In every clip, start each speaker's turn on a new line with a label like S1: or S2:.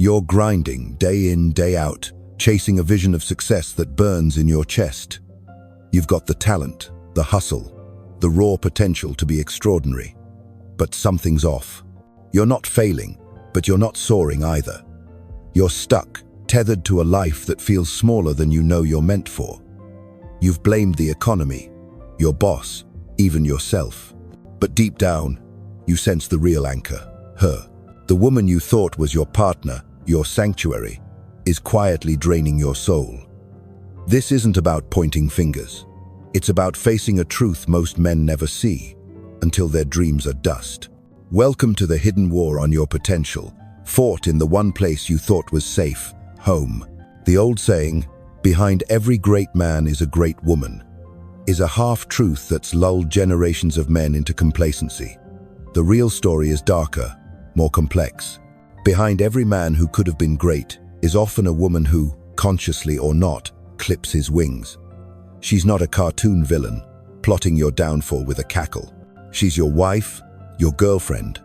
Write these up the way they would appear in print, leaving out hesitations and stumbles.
S1: You're grinding day in, day out, chasing a vision of success that burns in your chest. You've got the talent, the hustle, the raw potential to be extraordinary. But something's off. You're not failing, but you're not soaring either. You're stuck, tethered to a life that feels smaller than you know you're meant for. You've blamed the economy, your boss, even yourself. But deep down, you sense the real anchor, her. The woman you thought was your partner, your sanctuary, is quietly draining your soul. This isn't about pointing fingers. It's about facing a truth most men never see, until their dreams are dust. Welcome to the hidden war on your potential, fought in the one place you thought was safe, home. The old saying, behind every great man is a great woman, is a half-truth that's lulled generations of men into complacency. The real story is darker, more complex. Behind every man who could have been great is often a woman who, consciously or not, clips his wings. She's not a cartoon villain, plotting your downfall with a cackle. She's your wife, your girlfriend,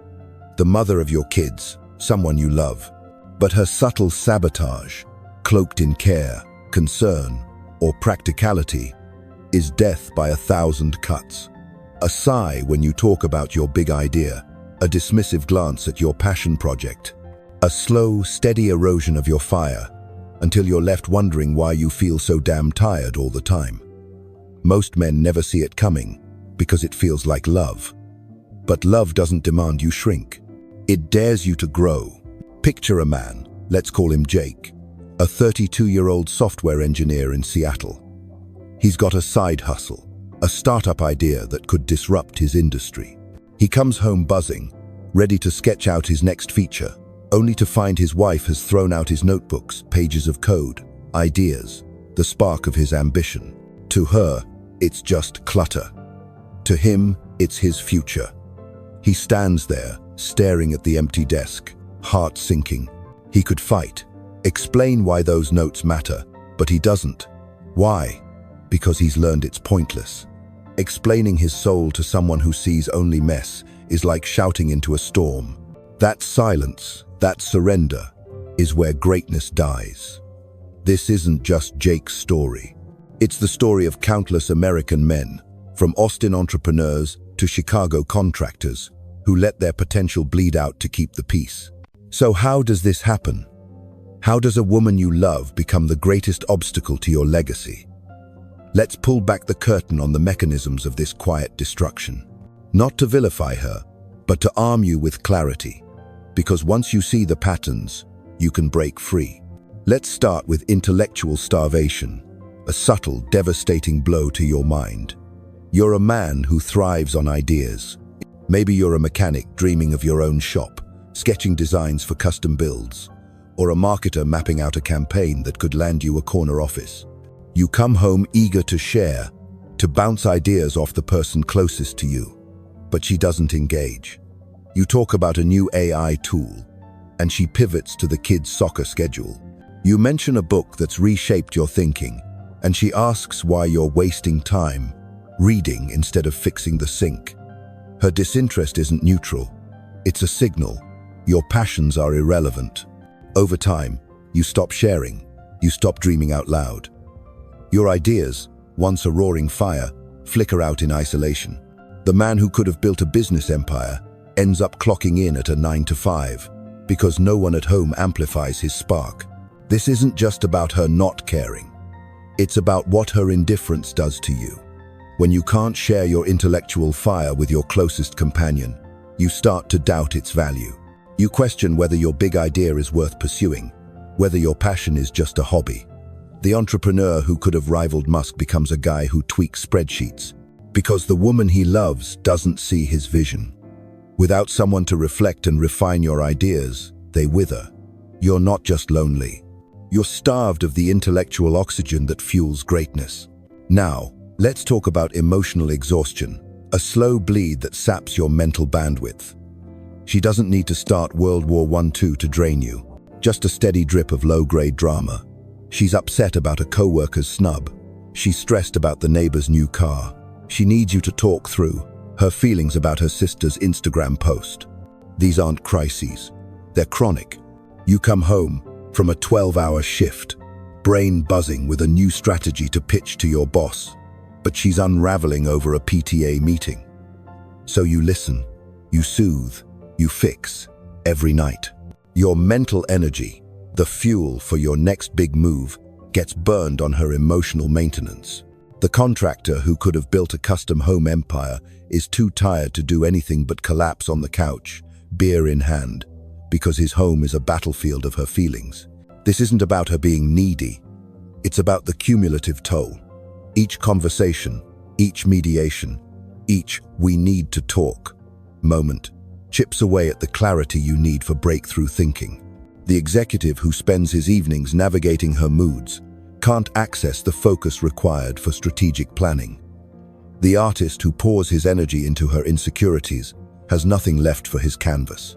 S1: the mother of your kids, someone you love. But her subtle sabotage, cloaked in care, concern, or practicality, is death by 1,000 cuts. A sigh when you talk about your big idea, a dismissive glance at your passion project, a slow, steady erosion of your fire, until you're left wondering why you feel so damn tired all the time. Most men never see it coming, because it feels like love. But love doesn't demand you shrink. It dares you to grow. Picture a man, let's call him Jake, a 32-year-old software engineer in Seattle. He's got a side hustle, a startup idea that could disrupt his industry. He comes home buzzing, ready to sketch out his next feature, only to find his wife has thrown out his notebooks, pages of code, ideas, the spark of his ambition. To her, it's just clutter. To him, it's his future. He stands there, staring at the empty desk, heart sinking. He could fight, explain why those notes matter, but he doesn't. Why? Because he's learned it's pointless. Explaining his soul to someone who sees only mess is like shouting into a storm. That silence, that surrender, is where greatness dies. This isn't just Jake's story. It's the story of countless American men, from Austin entrepreneurs to Chicago contractors, who let their potential bleed out to keep the peace. So how does this happen? How does a woman you love become the greatest obstacle to your legacy? Let's pull back the curtain on the mechanisms of this quiet destruction. Not to vilify her, but to arm you with clarity. Because once you see the patterns, you can break free. Let's start with intellectual starvation, a subtle, devastating blow to your mind. You're a man who thrives on ideas. Maybe you're a mechanic dreaming of your own shop, sketching designs for custom builds, or a marketer mapping out a campaign that could land you a corner office. You come home eager to share, to bounce ideas off the person closest to you, but she doesn't engage. You talk about a new AI tool, and she pivots to the kids' soccer schedule. You mention a book that's reshaped your thinking, and she asks why you're wasting time, reading instead of fixing the sink. Her disinterest isn't neutral. It's a signal. Your passions are irrelevant. Over time, you stop sharing. You stop dreaming out loud. Your ideas, once a roaring fire, flicker out in isolation. The man who could have built a business empire ends up clocking in at a 9-to-5 because no one at home amplifies his spark. This isn't just about her not caring. It's about what her indifference does to you. When you can't share your intellectual fire with your closest companion, you start to doubt its value. You question whether your big idea is worth pursuing, whether your passion is just a hobby. The entrepreneur who could have rivaled Musk becomes a guy who tweaks spreadsheets, because the woman he loves doesn't see his vision. Without someone to reflect and refine your ideas, they wither. You're not just lonely. You're starved of the intellectual oxygen that fuels greatness. Now, let's talk about emotional exhaustion, a slow bleed that saps your mental bandwidth. She doesn't need to start World War I/II to drain you, just a steady drip of low-grade drama. She's upset about a co-worker's snub. She's stressed about the neighbor's new car. She needs you to talk through her feelings about her sister's Instagram post. These aren't crises. They're chronic. You come home from a 12-hour shift, brain buzzing with a new strategy to pitch to your boss, but she's unraveling over a PTA meeting. So you listen, you soothe, you fix, every night. Your mental energy, the fuel for your next big move, gets burned on her emotional maintenance. The contractor who could have built a custom home empire is too tired to do anything but collapse on the couch, beer in hand, because his home is a battlefield of her feelings. This isn't about her being needy. It's about the cumulative toll. Each conversation, each mediation, each "we need to talk" moment chips away at the clarity you need for breakthrough thinking. The executive who spends his evenings navigating her moods can't access the focus required for strategic planning. The artist who pours his energy into her insecurities has nothing left for his canvas.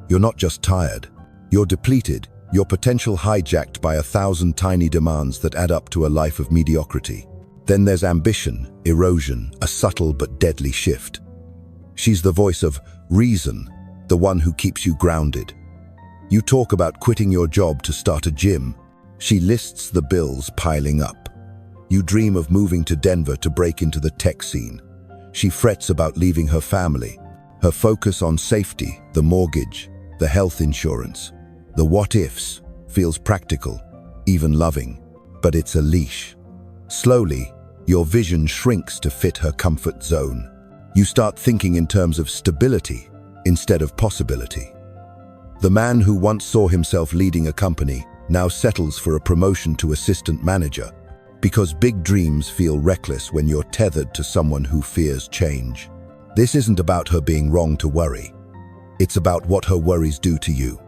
S1: You're not just tired, you're depleted, your potential hijacked by 1,000 tiny demands that add up to a life of mediocrity. Then there's ambition, erosion, a subtle but deadly shift. She's the voice of reason, the one who keeps you grounded. You talk about quitting your job to start a gym. She lists the bills piling up. You dream of moving to Denver to break into the tech scene. She frets about leaving her family. Her focus on safety, the mortgage, the health insurance, the what-ifs, feels practical, even loving, but it's a leash. Slowly, your vision shrinks to fit her comfort zone. You start thinking in terms of stability instead of possibility. The man who once saw himself leading a company now settles for a promotion to assistant manager, because big dreams feel reckless when you're tethered to someone who fears change. This isn't about her being wrong to worry. It's about what her worries do to you.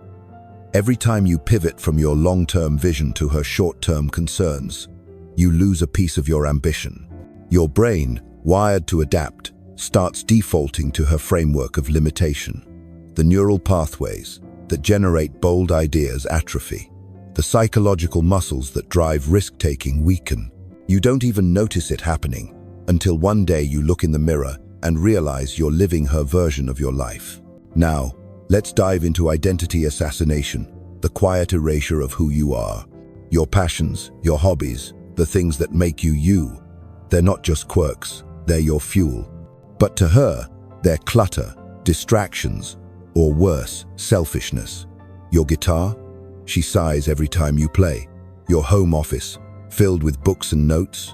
S1: Every time you pivot from your long-term vision to her short-term concerns, you lose a piece of your ambition. Your brain, wired to adapt, starts defaulting to her framework of limitation. The neural pathways that generate bold ideas atrophy. The psychological muscles that drive risk-taking weaken. You don't even notice it happening until one day you look in the mirror and realize you're living her version of your life. Now, let's dive into identity assassination, the quiet erasure of who you are. Your passions, your hobbies, the things that make you you. They're not just quirks, they're your fuel. But to her, they're clutter, distractions, or worse, selfishness. Your guitar? She sighs every time you play. Your home office, filled with books and notes?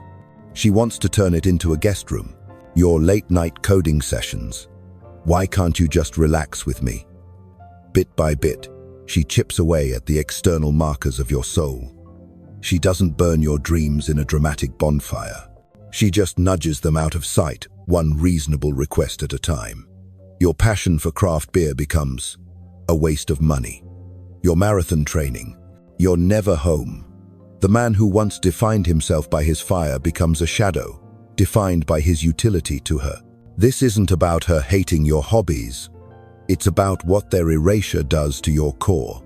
S1: She wants to turn it into a guest room. Your late-night coding sessions? Why can't you just relax with me? Bit by bit, she chips away at the external markers of your soul. She doesn't burn your dreams in a dramatic bonfire. She just nudges them out of sight, one reasonable request at a time. Your passion for craft beer becomes a waste of money. Your marathon training, you're never home. The man who once defined himself by his fire becomes a shadow, defined by his utility to her. This isn't about her hating your hobbies. It's about what their erasure does to your core.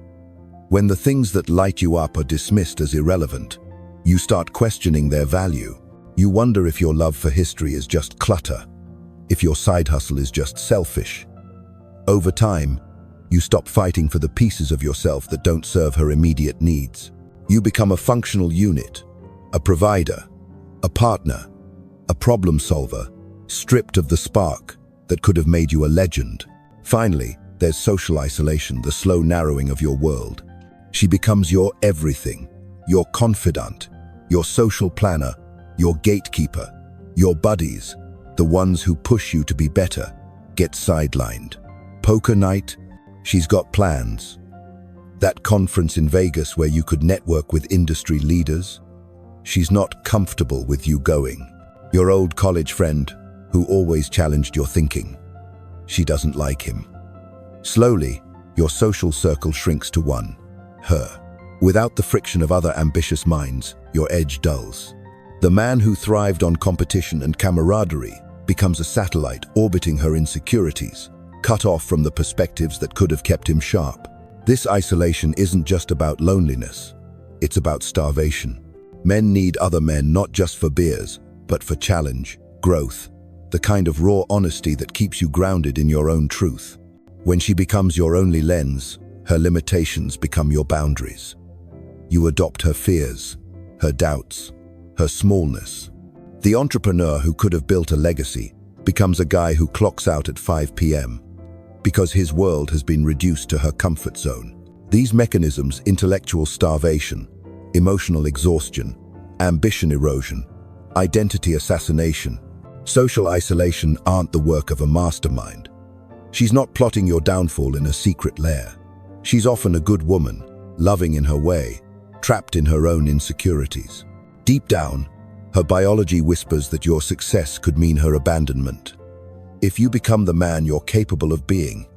S1: When the things that light you up are dismissed as irrelevant, you start questioning their value. You wonder if your love for history is just clutter, if your side hustle is just selfish. Over time, you stop fighting for the pieces of yourself that don't serve her immediate needs. You become a functional unit, a provider, a partner, a problem solver, stripped of the spark that could have made you a legend. Finally, there's social isolation, the slow narrowing of your world. She becomes your everything, your confidant, your social planner, your gatekeeper. Your buddies, the ones who push you to be better, get sidelined. Poker night? She's got plans. That conference in Vegas where you could network with industry leaders? She's not comfortable with you going. Your old college friend, who always challenged your thinking. She doesn't like him. Slowly, your social circle shrinks to one, her. Without the friction of other ambitious minds, your edge dulls. The man who thrived on competition and camaraderie becomes a satellite orbiting her insecurities, cut off from the perspectives that could have kept him sharp. This isolation isn't just about loneliness, it's about starvation. Men need other men not just for beers, but for challenge, growth, the kind of raw honesty that keeps you grounded in your own truth. When she becomes your only lens, her limitations become your boundaries. You adopt her fears, her doubts, her smallness. The entrepreneur who could have built a legacy becomes a guy who clocks out at 5 p.m. because his world has been reduced to her comfort zone. These mechanisms, intellectual starvation, emotional exhaustion, ambition erosion, identity assassination, social isolation, aren't the work of a mastermind. She's not plotting your downfall in a secret lair. She's often a good woman, loving in her way, trapped in her own insecurities. Deep down, her biology whispers that your success could mean her abandonment. If you become the man you're capable of being,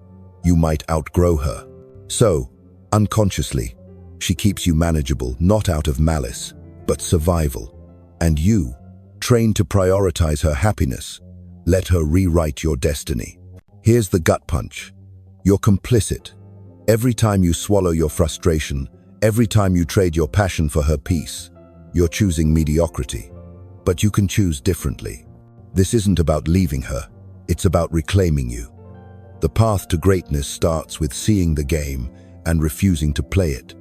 S1: you might outgrow her. So, unconsciously, she keeps you manageable, not out of malice, but survival. And you, trained to prioritize her happiness, let her rewrite your destiny. Here's the gut punch. You're complicit. Every time you swallow your frustration, every time you trade your passion for her peace, you're choosing mediocrity. But you can choose differently. This isn't about leaving her, it's about reclaiming you. The path to greatness starts with seeing the game and refusing to play it.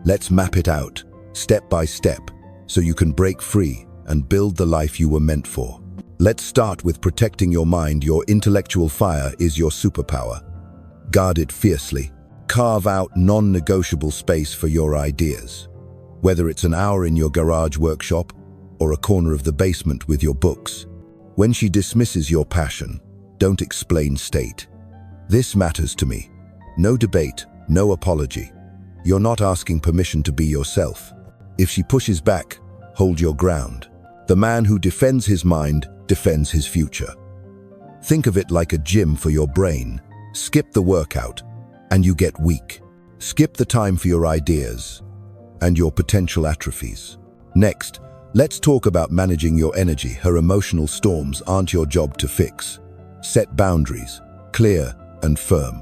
S1: Let's map it out, step by step, so you can break free and build the life you were meant for. Let's start with protecting your mind. Your intellectual fire is your superpower. Guard it fiercely. Carve out non-negotiable space for your ideas. Whether it's an hour in your garage workshop or a corner of the basement with your books. When she dismisses your passion, don't explain, state, "This matters to me." No debate, no apology. You're not asking permission to be yourself. If she pushes back, hold your ground. The man who defends his mind defends his future. Think of it like a gym for your brain. Skip the workout, and you get weak. Skip the time for your ideas, and your potential atrophies. Next, let's talk about managing your energy. Her emotional storms aren't your job to fix. Set boundaries, clear and firm.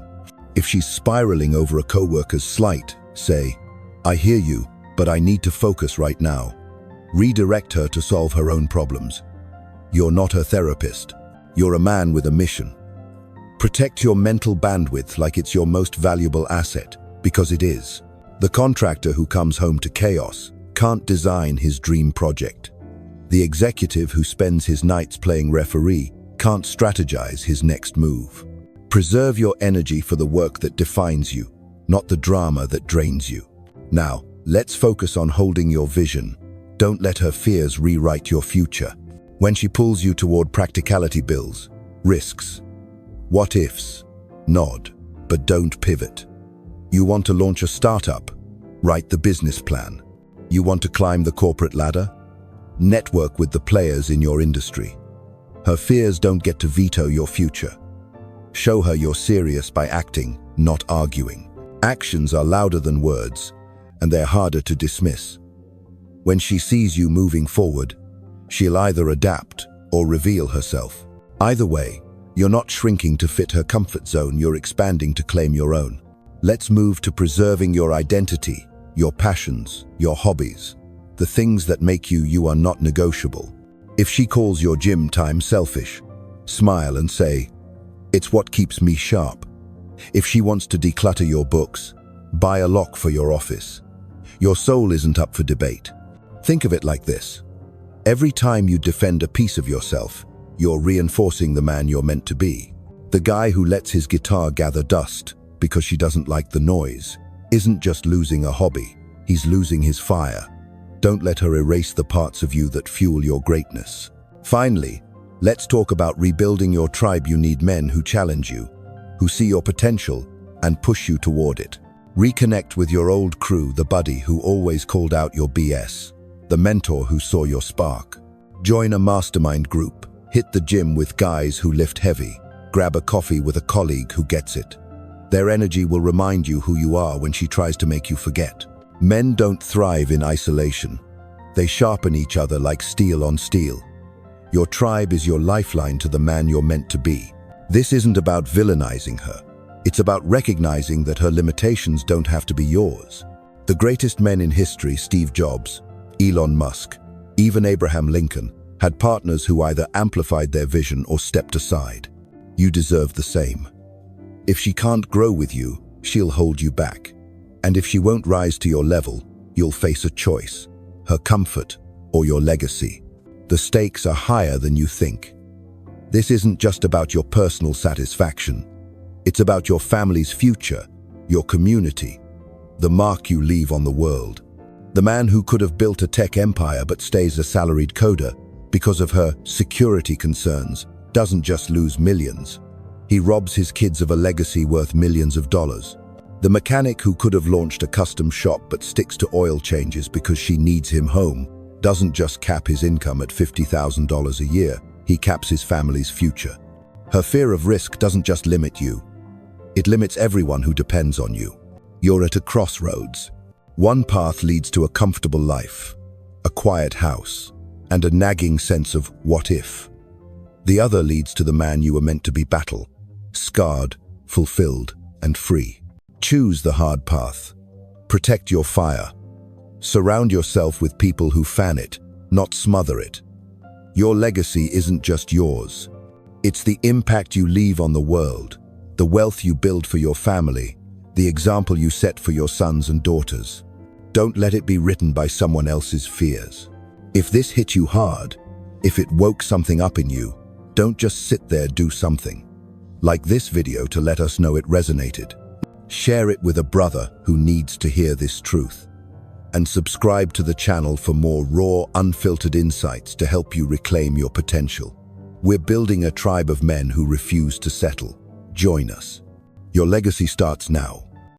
S1: If she's spiraling over a coworker's slight, say, "I hear you, but I need to focus right now." Redirect her to solve her own problems. You're not her therapist. You're a man with a mission. Protect your mental bandwidth like it's your most valuable asset, because it is. The contractor who comes home to chaos can't design his dream project. The executive who spends his nights playing referee can't strategize his next move. Preserve your energy for the work that defines you, not the drama that drains you. Now, let's focus on holding your vision. Don't let her fears rewrite your future. When she pulls you toward practicality, bills, risks, what ifs, nod, but don't pivot. You want to launch a startup? Write the business plan. You want to climb the corporate ladder? Network with the players in your industry. Her fears don't get to veto your future. Show her you're serious by acting, not arguing. Actions are louder than words, and they're harder to dismiss. When she sees you moving forward, she'll either adapt or reveal herself. Either way, you're not shrinking to fit her comfort zone, you're expanding to claim your own. Let's move to preserving your identity, your passions, your hobbies. The things that make you, you are not negotiable. If she calls your gym time selfish, smile and say, "It's what keeps me sharp." If she wants to declutter your books, buy a lock for your office. Your soul isn't up for debate. Think of it like this. Every time you defend a piece of yourself, you're reinforcing the man you're meant to be. The guy who lets his guitar gather dust because she doesn't like the noise isn't just losing a hobby, he's losing his fire. Don't let her erase the parts of you that fuel your greatness. Finally, let's talk about rebuilding your tribe. You need men who challenge you, who see your potential and push you toward it. Reconnect with your old crew, the buddy who always called out your BS, the mentor who saw your spark. Join a mastermind group, hit the gym with guys who lift heavy, grab a coffee with a colleague who gets it. Their energy will remind you who you are when she tries to make you forget. Men don't thrive in isolation. They sharpen each other like steel on steel. Your tribe is your lifeline to the man you're meant to be. This isn't about villainizing her. It's about recognizing that her limitations don't have to be yours. The greatest men in history, Steve Jobs, Elon Musk, even Abraham Lincoln, had partners who either amplified their vision or stepped aside. You deserve the same. If she can't grow with you, she'll hold you back. And if she won't rise to your level, you'll face a choice: her comfort or your legacy. The stakes are higher than you think. This isn't just about your personal satisfaction. It's about your family's future, your community, the mark you leave on the world. The man who could have built a tech empire but stays a salaried coder because of her security concerns doesn't just lose millions. He robs his kids of a legacy worth millions of dollars. The mechanic who could have launched a custom shop but sticks to oil changes because she needs him home doesn't just cap his income at $50,000 a year, he caps his family's future. Her fear of risk doesn't just limit you. It limits everyone who depends on you. You're at a crossroads. One path leads to a comfortable life, a quiet house, and a nagging sense of what if. The other leads to the man you were meant to be: battle, scarred, fulfilled, and free. Choose the hard path. Protect your fire. Surround yourself with people who fan it, not smother it. Your legacy isn't just yours. It's the impact you leave on the world, the wealth you build for your family, the example you set for your sons and daughters. Don't let it be written by someone else's fears. If this hit you hard, if it woke something up in you, don't just sit there, do something. Like this video to let us know it resonated. Share it with a brother who needs to hear this truth. And subscribe to the channel for more raw, unfiltered insights to help you reclaim your potential. We're building a tribe of men who refuse to settle. Join us. Your legacy starts now.